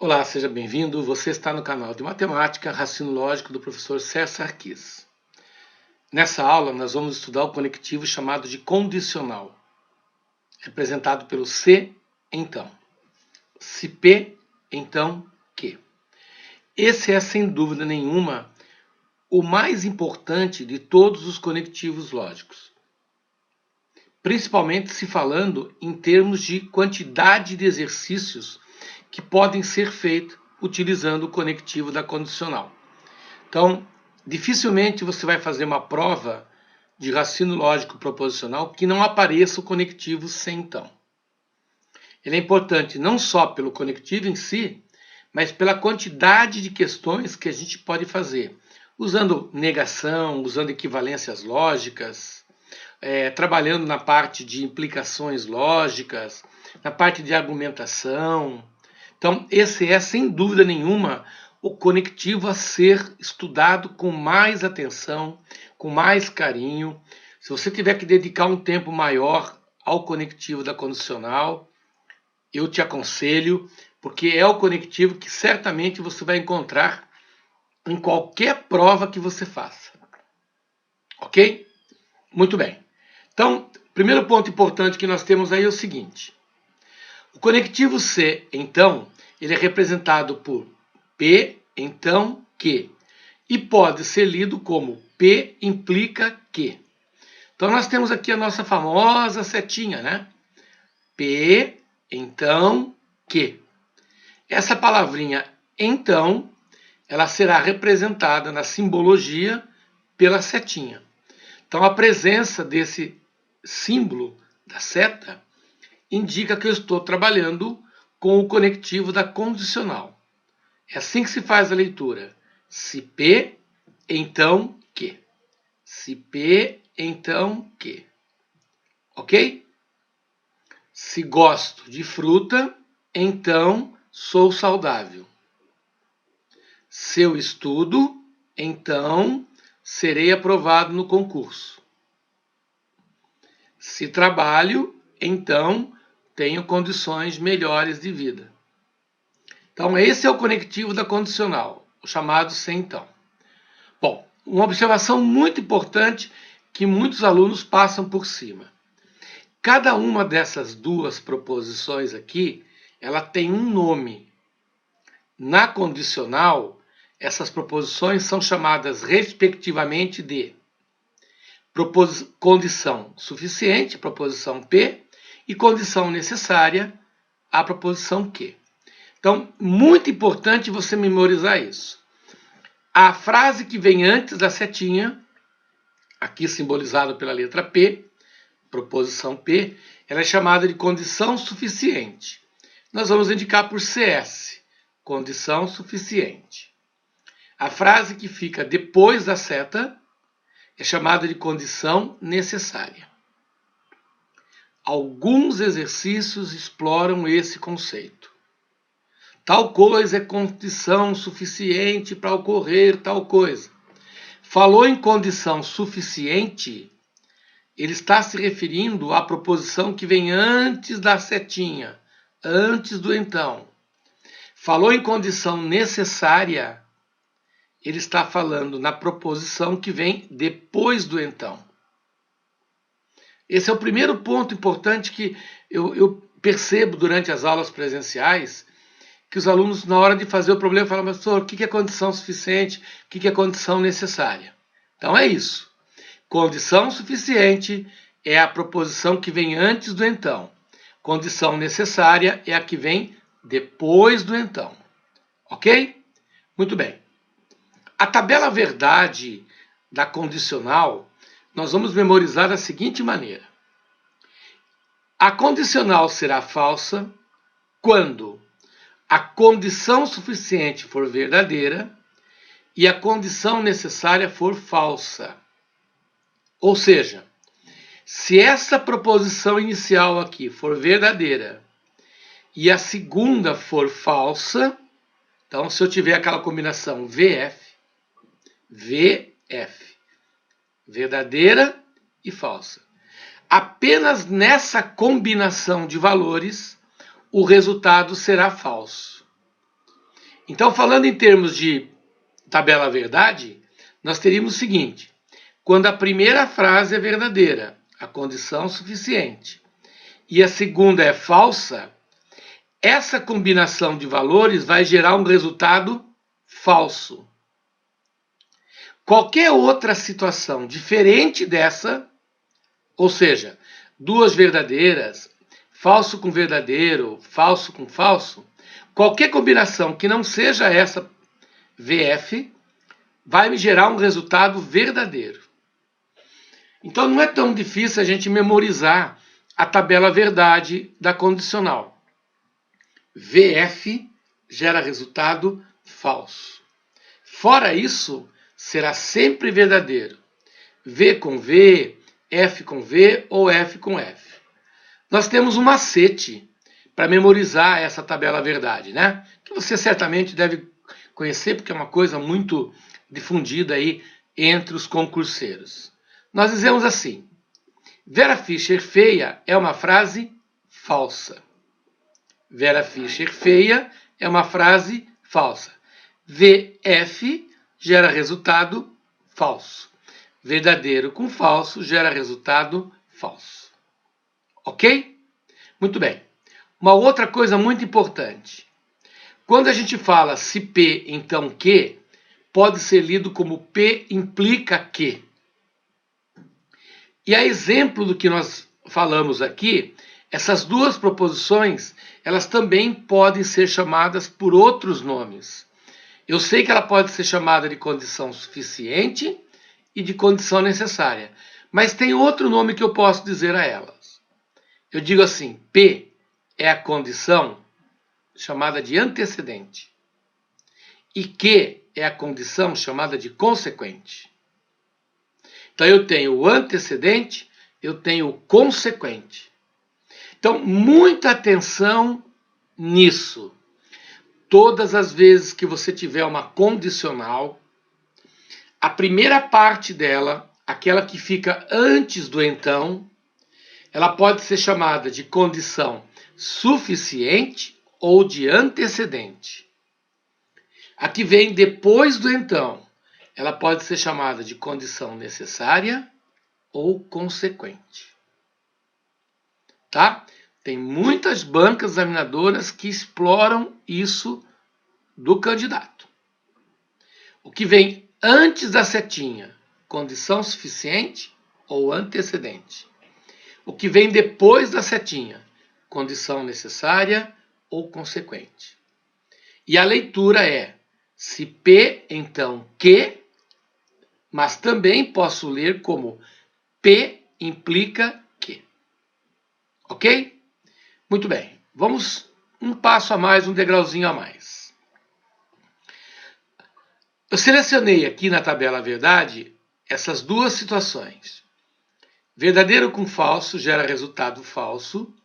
Olá, seja bem-vindo. Você está no canal de Matemática Raciocínio Lógico do professor Sérgio Sarkis. Nessa aula, nós vamos estudar o conectivo chamado de condicional, representado pelo se, então. Se P, então Q. Esse é, sem dúvida nenhuma, o mais importante de todos os conectivos lógicos. Principalmente se falando em termos de quantidade de exercícios que podem ser feitos utilizando o conectivo da condicional. Então, dificilmente você vai fazer uma prova de raciocínio lógico proposicional que não apareça o conectivo sem então. Ele é importante não só pelo conectivo em si, mas pela quantidade de questões que a gente pode fazer, usando negação, usando equivalências lógicas, trabalhando na parte de implicações lógicas, na parte de argumentação. Então, esse é, sem dúvida nenhuma, o conectivo a ser estudado com mais atenção, com mais carinho. Se você tiver que dedicar um tempo maior ao conectivo da condicional, eu te aconselho, porque é o conectivo que certamente você vai encontrar em qualquer prova que você faça. Ok? Muito bem. Então, primeiro ponto importante que nós temos aí é o seguinte. O conectivo se, então, ele é representado por P, então, Q. E pode ser lido como P implica Q. Então, nós temos aqui a nossa famosa setinha, né? P, então, Q. Essa palavrinha, então, ela será representada na simbologia pela setinha. Então, a presença desse símbolo da seta indica que eu estou trabalhando com o conectivo da condicional. É assim que se faz a leitura. Se P, então Q. Se P, então Q. Ok? Se gosto de fruta, então sou saudável. Se eu estudo, então serei aprovado no concurso. Se trabalho, então tenho condições melhores de vida. Então, esse é o conectivo da condicional, o chamado se então. Bom, uma observação muito importante que muitos alunos passam por cima. Cada uma dessas duas proposições aqui, ela tem um nome. Na condicional, essas proposições são chamadas respectivamente de condição suficiente, proposição P, e condição necessária, a proposição Q. Então, muito importante você memorizar isso. A frase que vem antes da setinha, aqui simbolizada pela letra P, proposição P, ela é chamada de condição suficiente. Nós vamos indicar por CS, condição suficiente. A frase que fica depois da seta é chamada de condição necessária. Alguns exercícios exploram esse conceito. Tal coisa é condição suficiente para ocorrer tal coisa. Falou em condição suficiente, ele está se referindo à proposição que vem antes da setinha, antes do então. Falou em condição necessária, ele está falando na proposição que vem depois do então. Esse é o primeiro ponto importante que eu percebo durante as aulas presenciais, que os alunos, na hora de fazer o problema, falam, professor, o que é condição suficiente, o que é condição necessária? Então é isso. Condição suficiente é a proposição que vem antes do então. Condição necessária é a que vem depois do então. Ok? Muito bem. A tabela verdade da condicional, nós vamos memorizar da seguinte maneira. A condicional será falsa quando a condição suficiente for verdadeira e a condição necessária for falsa. Ou seja, se essa proposição inicial aqui for verdadeira e a segunda for falsa, então se eu tiver aquela combinação VF, verdadeira e falsa, apenas nessa combinação de valores o resultado será falso. Então, falando em termos de tabela verdade, nós teríamos o seguinte: quando a primeira frase é verdadeira, a condição suficiente, e a segunda é falsa, essa combinação de valores vai gerar um resultado falso. Qualquer outra situação diferente dessa, ou seja, duas verdadeiras, falso com verdadeiro, falso com falso, qualquer combinação que não seja essa VF vai me gerar um resultado verdadeiro. Então não é tão difícil a gente memorizar a tabela verdade da condicional. VF gera resultado falso. Fora isso, será sempre verdadeiro. V com V, F com V ou F com F. Nós temos um macete para memorizar essa tabela verdade, né? Que você certamente deve conhecer, porque é uma coisa muito difundida aí entre os concurseiros. Nós dizemos assim: Vera Fischer feia é uma frase falsa. Vera Fischer feia é uma frase falsa. VF gera resultado falso. Verdadeiro com falso gera resultado falso. Ok? Muito bem. Uma outra coisa muito importante. Quando a gente fala se P, então que, pode ser lido como P implica que. E a exemplo do que nós falamos aqui, essas duas proposições, elas também podem ser chamadas por outros nomes. Eu sei que ela pode ser chamada de condição suficiente e de condição necessária, mas tem outro nome que eu posso dizer a elas. Eu digo assim: P é a condição chamada de antecedente e Q é a condição chamada de consequente. Então eu tenho o antecedente, eu tenho o consequente. Então, muita atenção nisso. Todas as vezes que você tiver uma condicional, a primeira parte dela, aquela que fica antes do então, ela pode ser chamada de condição suficiente ou de antecedente. A que vem depois do então, ela pode ser chamada de condição necessária ou consequente. Tá? Tem muitas bancas examinadoras que exploram isso do candidato. O que vem antes da setinha, condição suficiente ou antecedente. O que vem depois da setinha, condição necessária ou consequente. E a leitura é se P, então que, mas também posso ler como P implica que. Ok? Muito bem. Vamos um passo a mais, um degrauzinho a mais. Eu selecionei aqui na tabela verdade essas duas situações. Verdadeiro com falso gera resultado falso,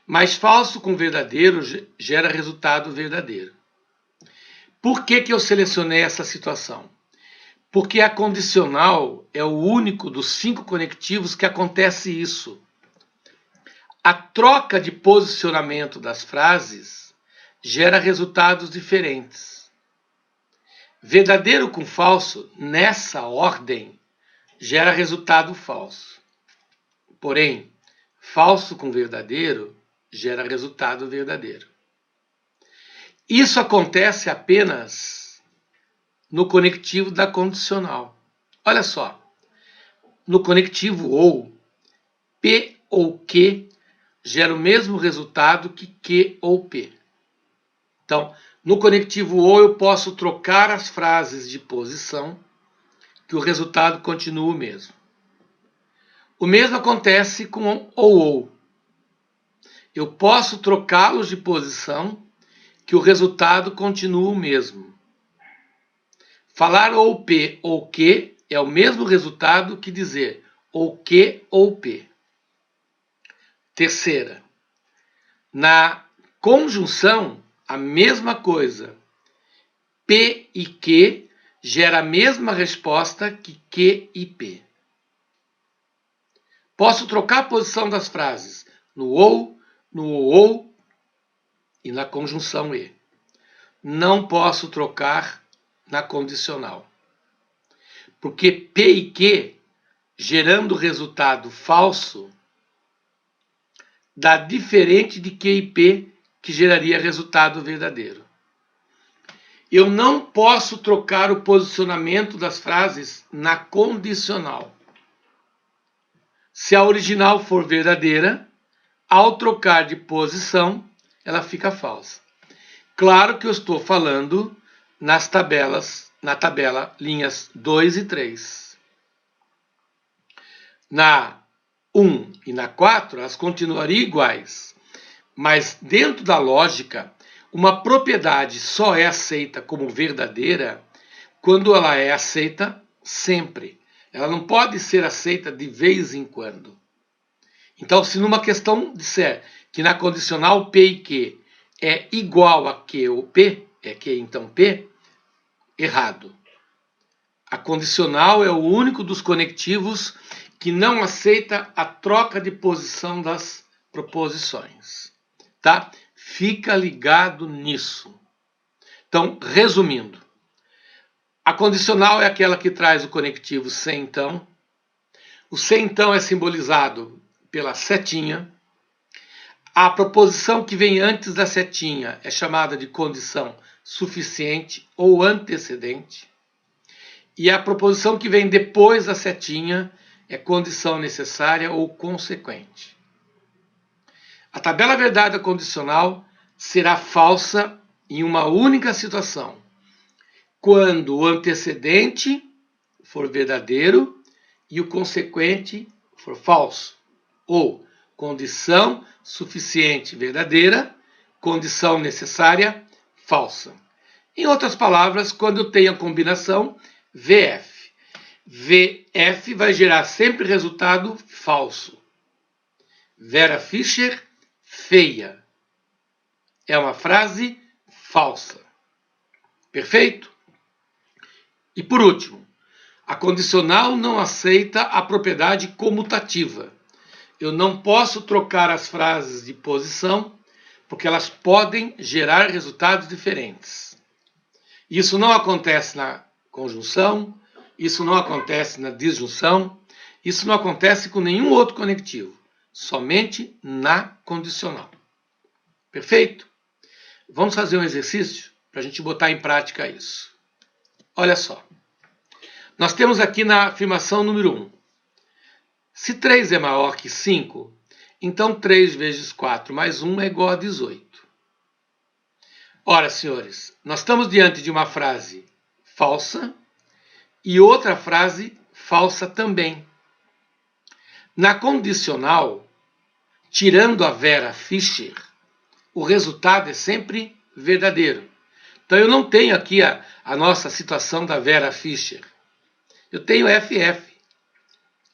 mas falso com verdadeiro gera resultado verdadeiro. Por que eu selecionei essa situação? Porque a condicional é o único dos 5 conectivos que acontece isso. A troca de posicionamento das frases gera resultados diferentes. Verdadeiro com falso, nessa ordem, gera resultado falso. Porém, falso com verdadeiro gera resultado verdadeiro. Isso acontece apenas no conectivo da condicional. Olha só, no conectivo ou, P ou que gera o mesmo resultado que ou P. Então, no conectivo ou eu posso trocar as frases de posição, que o resultado continua o mesmo. O mesmo acontece com ou. Eu posso trocá-los de posição, que o resultado continua o mesmo. Falar ou P ou que é o mesmo resultado que dizer ou que ou P. Terceira, na conjunção, a mesma coisa. P e que gera a mesma resposta que e P. Posso trocar a posição das frases no ou e na conjunção e. não posso trocar na condicional. Porque P e Q, gerando resultado falso, dá diferente de Q e P, que geraria resultado verdadeiro. Eu não posso trocar o posicionamento das frases na condicional. Se a original for verdadeira, ao trocar de posição, ela fica falsa. Claro que eu estou falando na tabela linhas 2 e 3. Na 1 e na 4, elas continuariam iguais. Mas dentro da lógica, uma propriedade só é aceita como verdadeira quando ela é aceita sempre. Ela não pode ser aceita de vez em quando. Então, se numa questão disser que na condicional P e Q é igual a Q ou P, é Q então P, errado. A condicional é o único dos conectivos que não aceita a troca de posição das proposições. Tá? Fica ligado nisso. Então, resumindo, a condicional é aquela que traz o conectivo sem então. O sem então é simbolizado pela setinha. A proposição que vem antes da setinha é chamada de condição suficiente ou antecedente. E a proposição que vem depois da setinha é condição necessária ou consequente. A tabela verdade condicional será falsa em uma única situação, quando o antecedente for verdadeiro e o consequente for falso, ou condição suficiente verdadeira, condição necessária falsa. Em outras palavras, quando eu tenho a combinação VF. VF vai gerar sempre resultado falso. Vera Fischer, feia. É uma frase falsa. Perfeito? E por último, a condicional não aceita a propriedade comutativa. Eu não posso trocar as frases de posição, porque elas podem gerar resultados diferentes. Isso não acontece na conjunção, isso não acontece na disjunção, isso não acontece com nenhum outro conectivo, somente na condicional. Perfeito? Vamos fazer um exercício para a gente botar em prática isso. Olha só. Nós temos aqui na afirmação número 1. Se 3 é maior que 5, então 3 vezes 4 mais 1 é igual a 18. Ora, senhores, nós estamos diante de uma frase falsa e outra frase falsa também. Na condicional, tirando a Vera Fischer, o resultado é sempre verdadeiro. Então eu não tenho aqui a nossa situação da Vera Fischer. Eu tenho FF.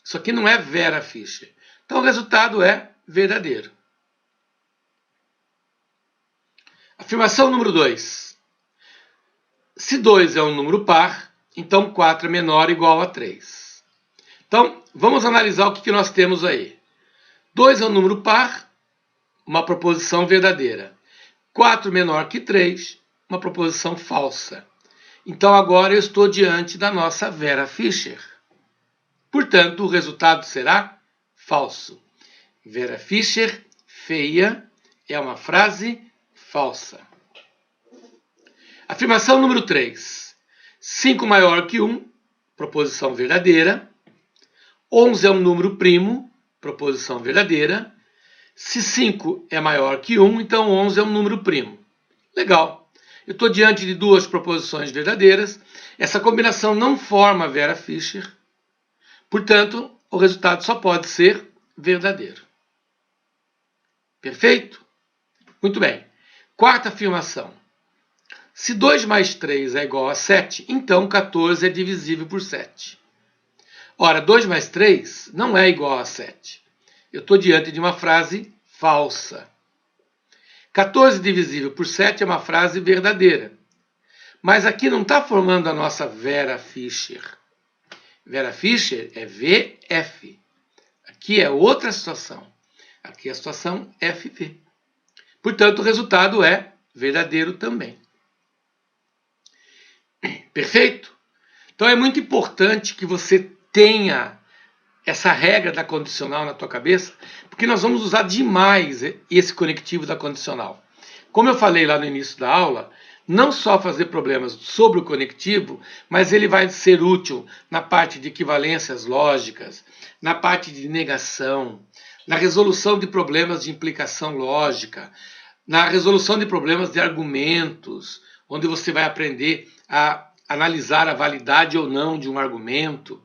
Isso aqui não é Vera Fischer. Então o resultado é verdadeiro. Afirmação número 2. Se 2 é um número par, então 4 é menor ou igual a 3. Então, vamos analisar o que nós temos aí. 2 é um número par, uma proposição verdadeira. 4 menor que 3, uma proposição falsa. Então, agora eu estou diante da nossa Vera Fischer. Portanto, o resultado será falso. Vera Fischer, feia, é uma frase falsa. Afirmação número 3. 5 maior que 1, proposição verdadeira. 11 é um número primo, proposição verdadeira. Se 5 é maior que 1, então 11 é um número primo. Legal. Eu estou diante de duas proposições verdadeiras. Essa combinação não forma Vera Fischer. Portanto, o resultado só pode ser verdadeiro. Perfeito? Muito bem. Quarta afirmação. Se 2 mais 3 é igual a 7, então 14 é divisível por 7. Ora, 2 mais 3 não é igual a 7. Eu estou diante de uma frase falsa. 14 divisível por 7 é uma frase verdadeira. Mas aqui não está formando a nossa Vera Fischer. Vera Fischer é VF. Aqui é outra situação. Aqui é a situação FV. Portanto, o resultado é verdadeiro também. Perfeito? Então é muito importante que você tenha essa regra da condicional na tua cabeça, porque nós vamos usar demais esse conectivo da condicional. Como eu falei lá no início da aula, não só fazer problemas sobre o conectivo, mas ele vai ser útil na parte de equivalências lógicas, na parte de negação, na resolução de problemas de implicação lógica, na resolução de problemas de argumentos, onde você vai aprender a analisar a validade ou não de um argumento.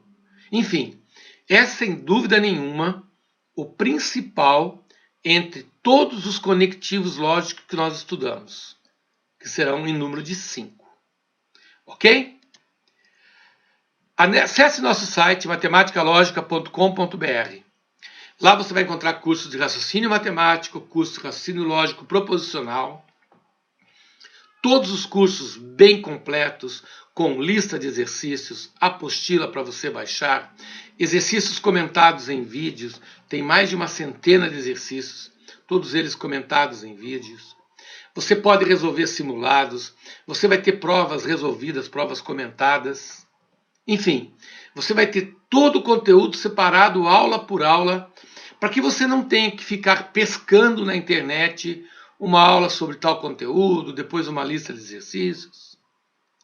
Enfim, é sem dúvida nenhuma o principal entre todos os conectivos lógicos que nós estudamos, que serão em número de 5. Ok? Acesse nosso site matematicalogica.com.br. Lá você vai encontrar cursos de raciocínio matemático, cursos de raciocínio lógico proposicional, todos os cursos bem completos, com lista de exercícios, apostila para você baixar, exercícios comentados em vídeos, tem mais de uma centena de exercícios, todos eles comentados em vídeos. Você pode resolver simulados, você vai ter provas resolvidas, provas comentadas. Enfim, você vai ter todo o conteúdo separado, aula por aula, para que você não tenha que ficar pescando na internet uma aula sobre tal conteúdo, depois uma lista de exercícios.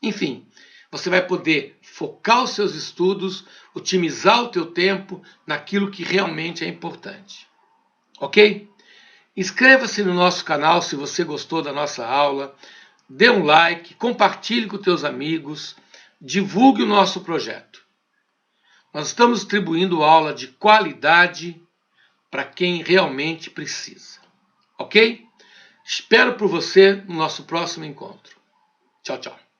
Enfim, você vai poder focar os seus estudos, otimizar o teu tempo naquilo que realmente é importante. Ok? Inscreva-se no nosso canal se você gostou da nossa aula, dê um like, compartilhe com teus amigos, divulgue o nosso projeto. Nós estamos distribuindo aula de qualidade para quem realmente precisa. Ok? Espero por você no nosso próximo encontro. Tchau, tchau.